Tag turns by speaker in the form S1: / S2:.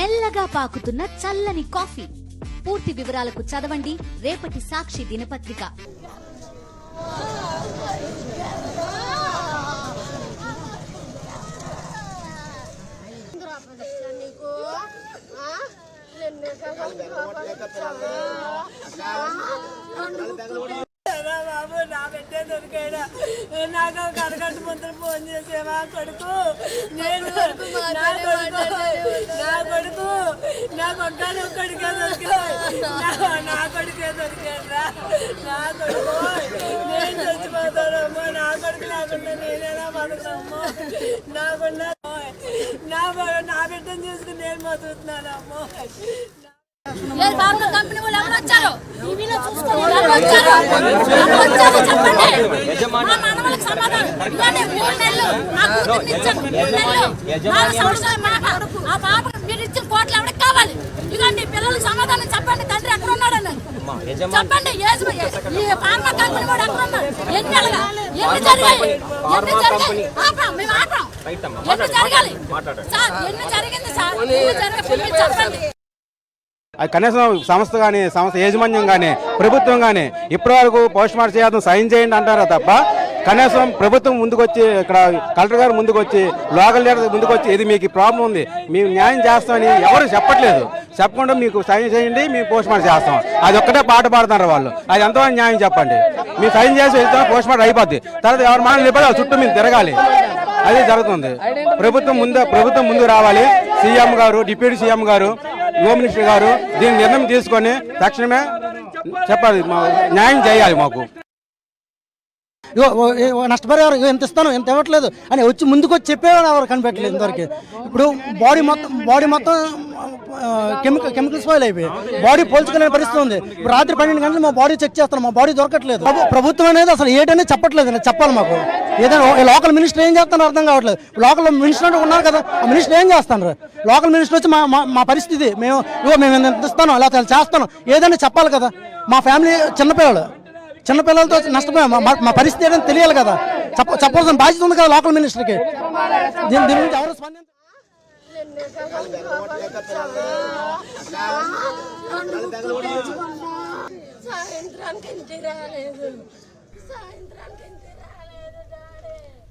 S1: మెల్లగా పాకుతున్న చల్లని కాఫీ. పూర్తి వివరాలకు చదవండి రేపటి సాక్షి దినపత్రిక.
S2: బాబు నా బిడ్డే దొరికాడా? నాకు కడగట్టు ముందు ఫోన్ చేసేవా కొడుకు? నేను నా కొడుకే దొరికాడు. నా కొడుకే దొరికాడురా. నా కొడుకు నేను చచ్చిపోతానమ్మో. నా కొడుకు లేకుండా నేనేలా బతుకుతామ్మో? నా బిడ్డను చూసుకుని నేను బతుకుతున్నానమ్మో.
S3: కంపెనీ వాళ్ళు ఎవరు వచ్చారు? ఆ పాప మీరు ఇచ్చిన కోట్లు ఎవరికి కావాలి? ఇలాంటి పిల్లలకు సమాధానం చెప్పండి. తండ్రి ఎక్కడ ఉన్నాడని చెప్పండి. ఈ ఫార్మా కంపెనీ కూడా ఎక్కడ ఉన్నాడు? ఎన్ని జరిగాయి? మేము ఆపం. ఎన్ని జరగాలి సార్? ఎన్ని జరిగింది సార్? చెప్పండి.
S4: అది కనీసం సంస్థ కానీ సంస్థ యాజమాన్యం కానీ ప్రభుత్వం కానీ ఇప్పటి వరకు పోస్ట్ మార్టం చేయాలని సైన్ చేయండి అంటారా తప్ప కనీసం ప్రభుత్వం ముందుకు వచ్చి ఇక్కడ కలెక్టర్ గారు ముందుకు వచ్చి లోకల్ లీడర్ ముందుకు వచ్చి ఇది మీకు ప్రాబ్లం ఉంది మేము న్యాయం చేస్తామని ఎవరు చెప్పట్లేదు. చెప్పకుండా మీకు సైన్ చేయండి మేము పోస్ట్ మార్టం చేస్తాం అది ఒక్కటే పాట పాడుతున్నారు వాళ్ళు. అది ఎంతమంది న్యాయం చెప్పండి. మీరు సైన్ చేసి వెళ్తాం పోస్ట్ మార్టం అయిపోద్ది. తర్వాత ఎవరి మాట లేకపోతే చుట్టూ మీరు తిరగాలి. అదే జరుగుతుంది. ప్రభుత్వం ముందు రావాలి. సీఎం గారు డిప్యూటీ సీఎం గారు హోమ్ మినిస్టర్ గారు దీని నిర్ణయం తీసుకొని తక్షణమే చెప్పాలి న్యాయం చేయాలి మాకు.
S5: నష్టపరిహారం ఎంత ఇస్తాను ఎంత ఇవ్వట్లేదు అని వచ్చి ముందుకు వచ్చి చెప్పేవాడు ఎవరు కనిపెట్టలేదు ఇంతవరకు. ఇప్పుడు బాడీ మొత్తం కెమికల్స్ ఫైల్ అయిపోయి బాడీ పోల్చుకునే పరిస్థితి ఉంది. ఇప్పుడు రాత్రి 12 గంటలు మా బాడీ చెక్ చేస్తాను, మా బాడీ దొరకట్లేదు. ప్రభుత్వం అనేది అసలు ఏంటనే చెప్పట్లేదు. చెప్పాలి మాకు. ఏదైనా లోకల్ మినిస్టర్ ఏం చేస్తానో అర్థం కావట్లేదు. లోకల్ మినిస్టర్ ఉన్నారు కదా, ఆ మినిస్టర్ ఏం చేస్తాను? లోకల్ మినిస్టర్ వచ్చి మా పరిస్థితి మేము ఎంత ఇస్తాను అలా చేస్తాను ఏదైనా చెప్పాలి కదా. మా ఫ్యామిలీ చిన్నపిల్లలతో నష్టపోయాం. మా పరిస్థితి ఏంటని తెలియాలి కదా. చెప్పాల్సిన బాధ్యత ఉంది కదా లోకల్ మినిస్టర్కి. దీని గురించి ఎవరు స్పందించారు?
S2: సాయంత్రానికి ఇంటికి రాలేదు.